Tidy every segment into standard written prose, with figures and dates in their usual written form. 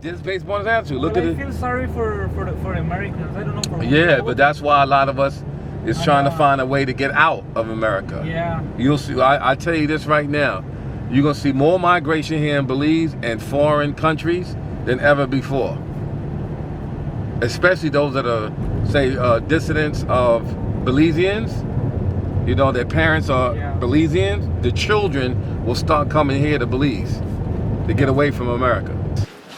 Just based upon his attitude. Look at I it. feel sorry for Americans. I don't know for Yeah, but that's why a lot of us is trying to find a way to get out of America. Yeah. You'll see. I tell you this right now. You're gonna see more migration here in Belize and foreign countries than ever before. Especially those that are, say, dissidents of Belizeans. You know, their parents are Belizeans. The children will start coming here to Belize to get away from America.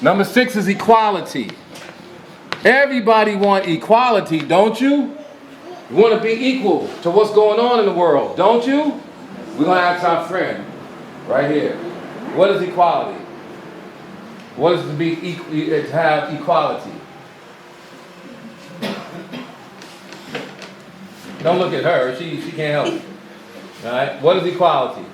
Number 6 is equality. Everybody want equality, don't you? You want to be equal to what's going on in the world, don't you? We're going to ask our friend right here. What is equality? What is to have equality? Don't look at her. She can't help you. All right. What is equality?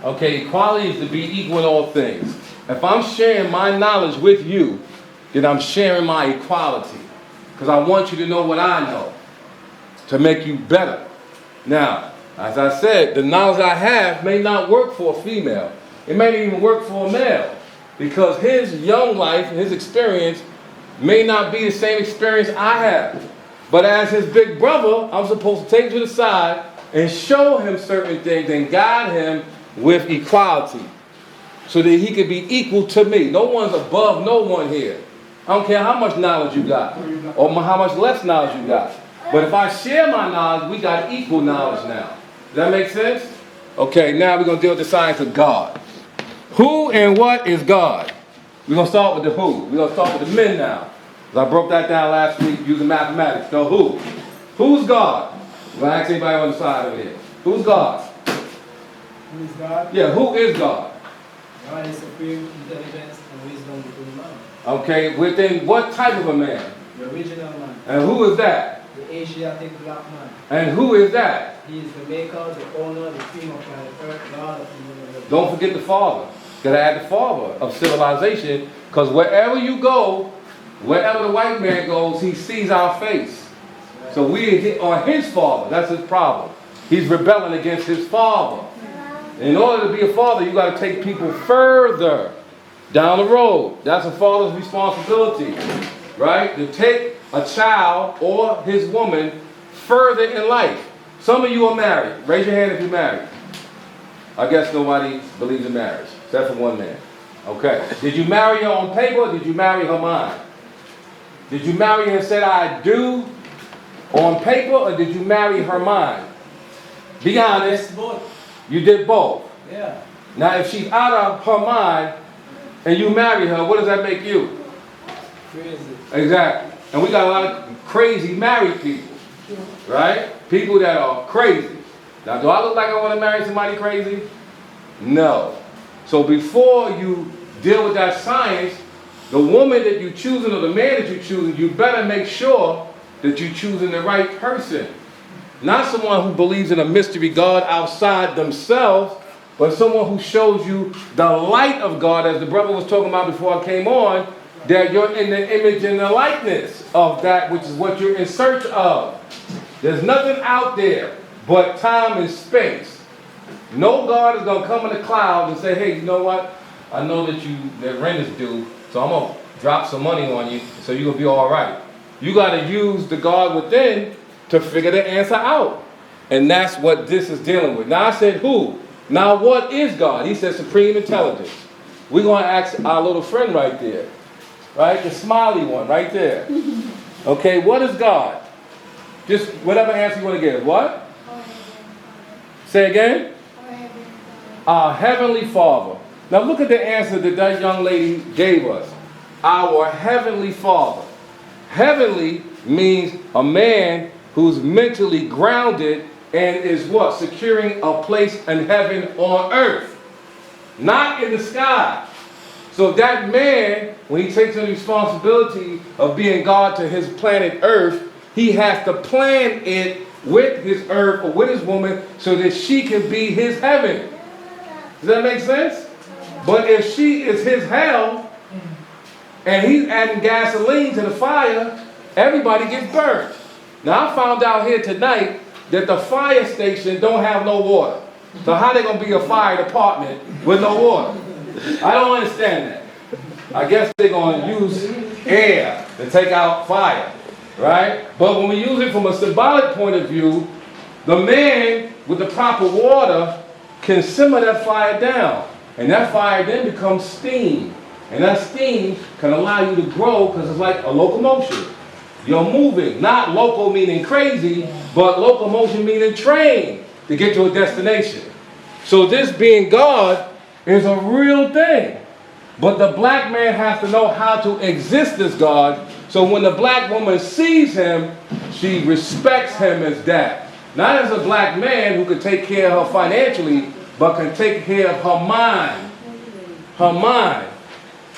Okay, equality is to be equal in all things. If I'm sharing my knowledge with you, then I'm sharing my equality. Because I want you to know what I know to make you better. Now, as I said, the knowledge I have may not work for a female. It may not even work for a male. Because his young life, his experience, may not be the same experience I have. But as his big brother, I'm supposed to take him to the side and show him certain things and guide him with equality, so that he can be equal to me. No one's above no one here. I don't care how much knowledge you got, or how much less knowledge you got. But if I share my knowledge, we got equal knowledge now. Does that make sense? Okay, now we're going to deal with the science of God. Who and what is God? We're going to start with the who. We're going to start with the men now. I broke that down last week using mathematics. So who? Who's God? I'm going to ask anybody on the side over here. Who's God? Who is God? Yeah, who is God? God is supreme intelligence and wisdom within man. Okay, within what type of a man? The original man. And who is that? The Asiatic black man. And who is that? He is the maker, the owner, the king of planet Earth, God of the universe. Don't forget the father. Gotta add the father of civilization, because wherever you go, wherever the white man goes, he sees our face. So we are his father. That's his problem. He's rebelling against his father. In order to be a father, you got to take people further down the road. That's a father's responsibility, right? To take a child or his woman further in life. Some of you are married. Raise your hand if you're married. I guess nobody believes in marriage, except for one man. Okay. Did you marry her on paper, or did you marry her mind? Did you marry her and said, I do, on paper, or did you marry her mind? Be honest. Both. You did both. Yeah. Now, if she's out of her mind and you marry her, what does that make you? Crazy. Exactly. And we got a lot of crazy married people, right? People that are crazy. Now, do I look like I want to marry somebody crazy? No. So before you deal with that science, the woman that you're choosing or the man that you're choosing, you better make sure that you're choosing the right person. Not someone who believes in a mystery God outside themselves, but someone who shows you the light of God, as the brother was talking about before I came on, that you're in the image and the likeness of that which is what you're in search of. There's nothing out there but time and space. No God is going to come in the cloud and say, hey, you know what? I know that rent is due, so I'm going to drop some money on you so you're going to be all right. You got to use the God within to figure the answer out. And that's what this is dealing with. Now I said who? Now what is God? He said supreme intelligence. We're going to ask our little friend right there. Right? The smiley one right there. Okay, what is God? Just whatever answer you want to give. What? Say again? Our Heavenly Father. Now look at the answer that young lady gave us. Our Heavenly Father. Heavenly means a man who's mentally grounded and is what? Securing a place in heaven on earth. Not in the sky. So that man, when he takes on the responsibility of being God to his planet Earth, he has to plan it with his earth or with his woman so that she can be his heaven. Does that make sense? But if she is his hell and he's adding gasoline to the fire, everybody gets burnt. Now I found out here tonight that the fire station don't have no water. So how they gonna be a fire department with no water? I don't understand that. I guess they're going to use air to take out fire, right? But when we use it from a symbolic point of view, the man with the proper water can simmer that fire down. And that fire then becomes steam. And that steam can allow you to grow because it's like a locomotion. You're moving, not loco meaning crazy, but locomotion meaning train to get to a destination. So this being God is a real thing. But the black man has to know how to exist as God. So when the black woman sees him, she respects him as that. Not as a black man who can take care of her financially, but can take care of her mind,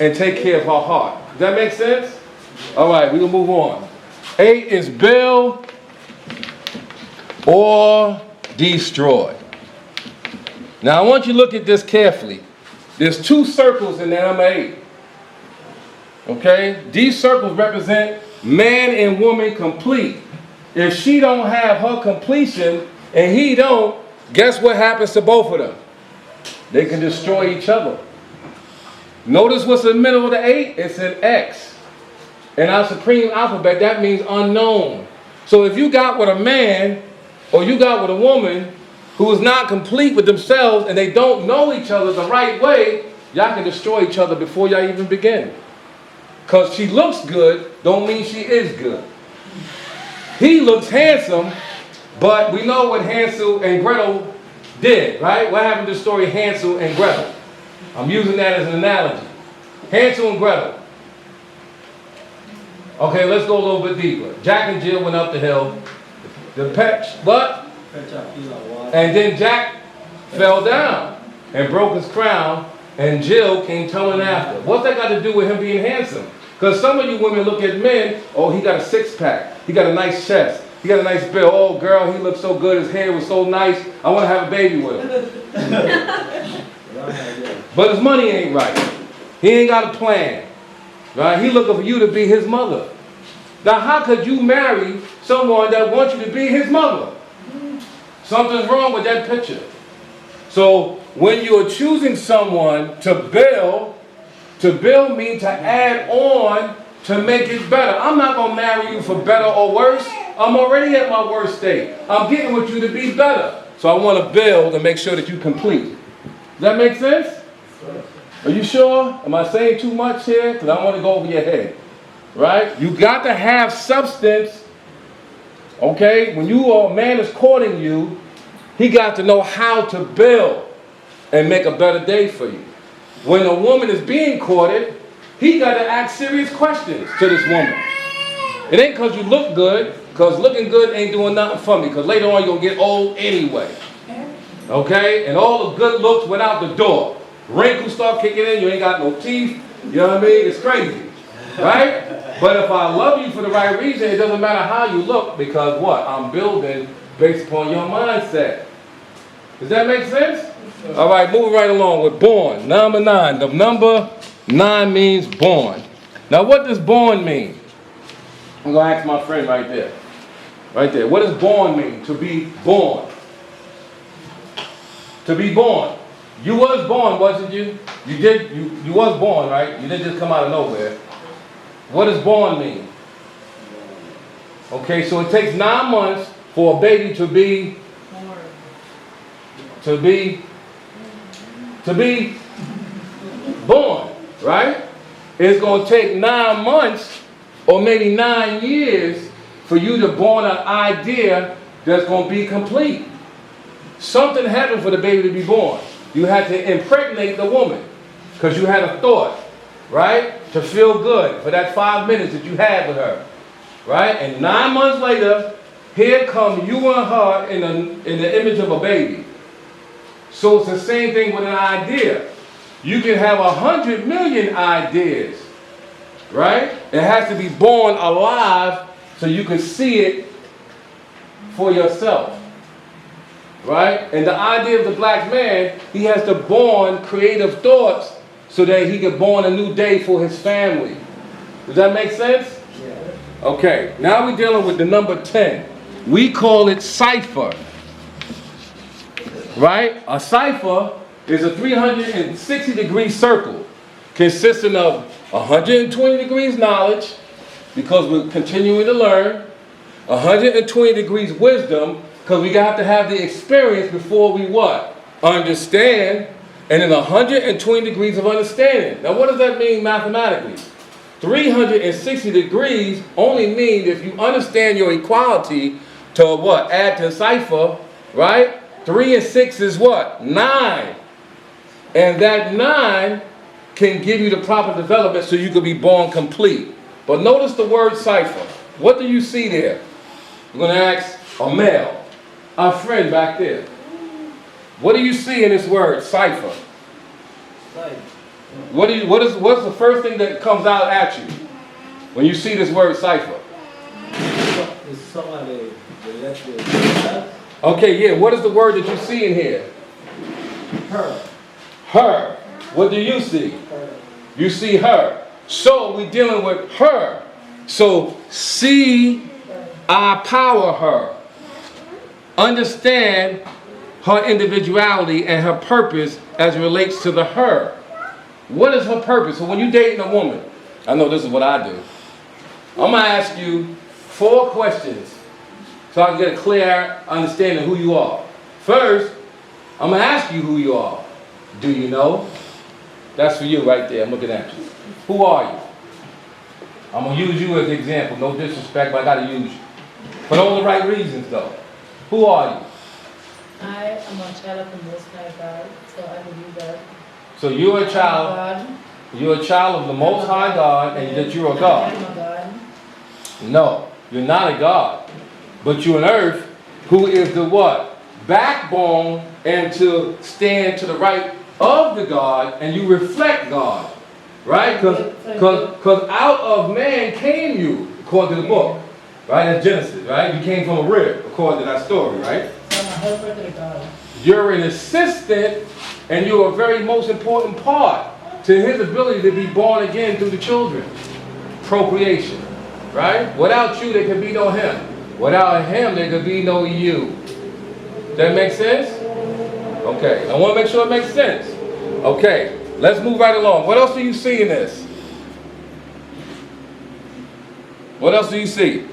and take care of her heart. Does that make sense? All right, we're going to move on. 8 is build or destroy. Now I want you to look at this carefully. There's 2 circles in the number 8. Okay? These circles represent man and woman complete. If she don't have her completion and he don't, guess what happens to both of them? They can destroy each other. Notice what's in the middle of the 8? It's an X. In our supreme alphabet, that means unknown. So if you got with a man or you got with a woman who is not complete with themselves and they don't know each other the right way, y'all can destroy each other before y'all even begin. Because she looks good don't mean she is good. He looks handsome, but we know what Hansel and Gretel did, right? What happened to the story Hansel and Gretel? I'm using that as an analogy. Hansel and Gretel. Okay, let's go a little bit deeper. Jack and Jill went up the hill. And then Jack fell down and broke his crown, and Jill came tumbling after. What's that got to do with him being handsome? Because some of you women look at men, oh, he got a six-pack. He got a nice chest. He got a nice build. Oh, girl, he looks so good. His hair was so nice. I want to have a baby with him. But his money ain't right. He ain't got a plan. Right? He looking for you to be his mother. Now, how could you marry someone that wants you to be his mother? Something's wrong with that picture. So when you're choosing someone to build means to add on to make it better. I'm not going to marry you for better or worse. I'm already at my worst state. I'm getting with you to be better. So I want to build and make sure that you complete. Does that make sense? Are you sure? Am I saying too much here? Because I want to go over your head. Right? You got to have substance. Okay? When a man is courting you, he got to know how to build and make a better day for you. When a woman is being courted, he got to ask serious questions to this woman. It ain't because you look good, because looking good ain't doing nothing for me, because later on you're going to get old anyway. Okay? And all the good looks went out the door. Wrinkles start kicking in, you ain't got no teeth. You know what I mean? It's crazy. Right? But if I love you for the right reason, it doesn't matter how you look, because what? I'm building based upon your mindset. Does that make sense? All right, moving right along with born. Number 9. The number 9 means born. Now, what does born mean? I'm going to ask my friend right there. Right there. What does born mean? To be born. To be born. You was born, wasn't you? You was born, right? You didn't just come out of nowhere. What does born mean? Okay, so it takes 9 months for a baby to be born, right? It's going to take 9 months or maybe 9 years for you to born an idea that's going to be complete. Something happened for the baby to be born. You had to impregnate the woman because you had a thought, right? To feel good for that 5 minutes that you had with her, right? And 9 months later, here come you and her in the image of a baby. So it's the same thing with an idea. You can have 100 million ideas, right? It has to be born alive so you can see it for yourself, right? And the idea of the black man, he has to born creative thoughts so that he can born a new day for his family. Does that make sense? Yeah. Okay, now we're dealing with the number 10. We call it Cypher. Right? A cipher is a 360-degree circle. consisting of 120 degrees knowledge, because we're continuing to learn, 120 degrees wisdom, because we got to have the experience before we what? Understand, and then 120 degrees of understanding. Now what does that mean mathematically? 360 degrees only means if you understand your equality to what? Add to Cypher, right? 3 and 6 is what? 9. And that 9 can give you the proper development so you can be born complete. But notice the word Cypher. What do you see there? I'm going to ask a male, our friend back there. What do you see in this word, Cypher? What's the first thing that comes out at you when you see this word Cypher? Okay, yeah, what is the word that you see in here? Her. Her. What do you see? Her. You see her. So we're dealing with her. So see, I power her. Understand her individuality and her purpose as it relates to the her. What is her purpose? So when you're dating a woman, I know this is what I do. I'm going to ask you 4 questions so I can get a clear understanding of who you are. First, I'm going to ask you who you are. Do you know? That's for you right there. I'm looking at you. Who are you? I'm going to use you as an example. No disrespect, but I got to use you. For all the right reasons, though. Who are you? I am a child of the Most High God, so I believe that. So you're a child. God. You're a child of the Most High God, and that you're a God. I am a God. No, you're not a God. But you're an earth who is the what? Backbone and to stand to the right of the God, and you reflect God. Right? Because out of man came you, according to the book. Right? That's Genesis, right? You came from a rib, according to that story, right? So I'm a helper to the God. You're an assistant, and you're a very most important part to his ability to be born again through the children. Procreation, right? Without you, there could be no him. Without him, there could be no you. Does that make sense? Okay, I want to make sure it makes sense. Okay, let's move right along. What else do you see in this? What else do you see?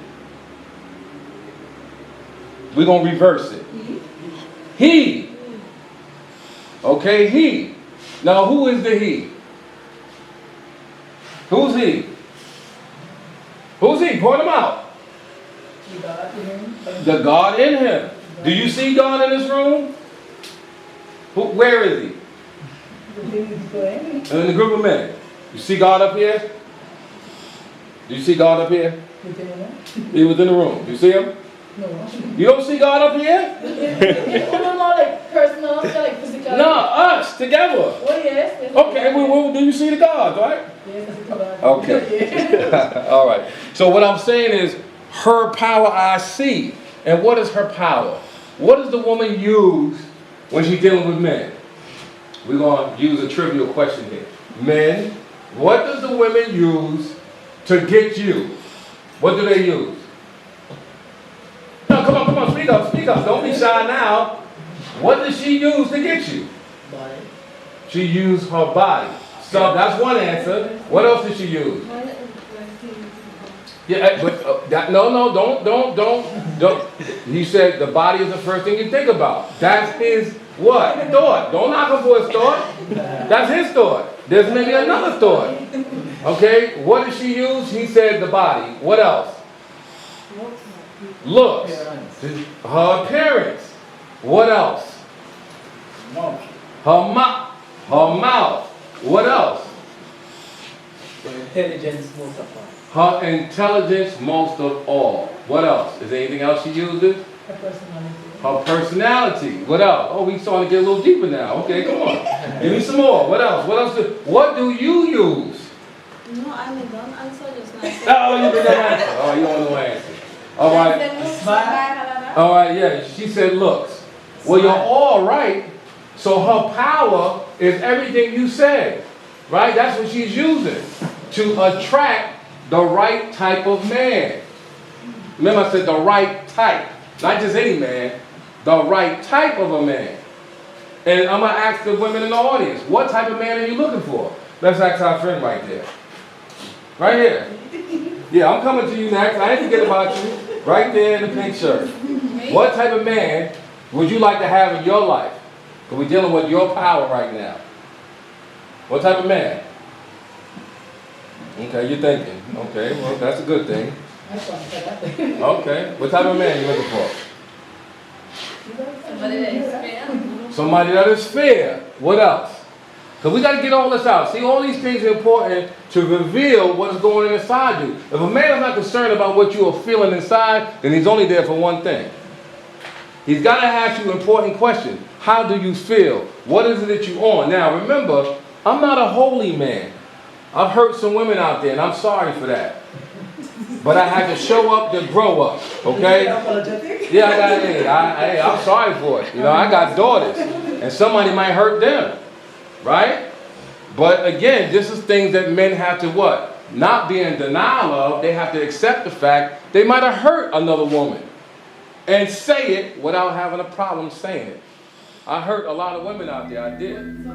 We're going to reverse it. He. Okay, he. Now, who is the he? Who's he? Who's he? Point him out. The God in him. The God in him. Do you see God in this room? Where is he? In the group of men. You see God up here? Do you see God up here? He was in the room. You see him? No. You don't see God up here? It's not like personal, it's like physical. No, us together. Oh, yes. Okay, well, do you see the God, right? Yes, that's the God. Okay. All right. So what I'm saying is, her power I see. And what is her power? What does the woman use when she's dealing with men? We're going to use a trivial question here. Men, what does the women use to get you? What do they use? No, come on, speak up. Don't be shy now. What does she use to get you? Body. She used her body. So that's one answer. What else did she use? Yeah, but don't. He said the body is the first thing you think about. That's his what? Thought. Don't knock him for his thought. That's his thought. There's maybe another thought. Okay, what did she use? He said the body. What else? Looks. Her appearance. What else? Her mouth. What else? Intelligence most of all. Her intelligence most of all. What else? Is there anything else she uses? Her personality. Her personality. What else? Oh, we starting to get a little deeper now. Okay, come on. Give me some more. What else? What do you use? No, I'm a dumb answer just like Oh, you did that answer. Oh, you don't know the answer. All right. All right, yeah. She said looks. Well, you're all right. So her power is everything you said. Right? That's what she's using to attract the right type of man. Remember I said the right type. Not just any man. The right type of a man. And I'm going to ask the women in the audience, what type of man are you looking for? Let's ask our friend right there. Right here. Yeah, I'm coming to you next. I didn't forget about you. Right there in the pink shirt. What type of man would you like to have in your life? Because we're dealing with your power right now. What type of man? Okay, you're thinking. Okay, well, that's a good thing. That's what I said, I think. Okay, what type of man you looking for? Somebody that is fair. Somebody that is fair. What else? Because we got to get all this out. See, all these things are important to reveal what is going on inside you. If a man is not concerned about what you are feeling inside, then he's only there for one thing. He's got to ask you important questions. How do you feel? What is it that you're on? Now, remember, I'm not a holy man. I've hurt some women out there, and I'm sorry for that. But I had to show up to grow up, okay? Yeah, I'm sorry for it. You know, I got daughters, and somebody might hurt them, right? But again, this is things that men have to what? Not be in denial of. They have to accept the fact they might have hurt another woman and say it without having a problem saying it. I hurt a lot of women out there, I did.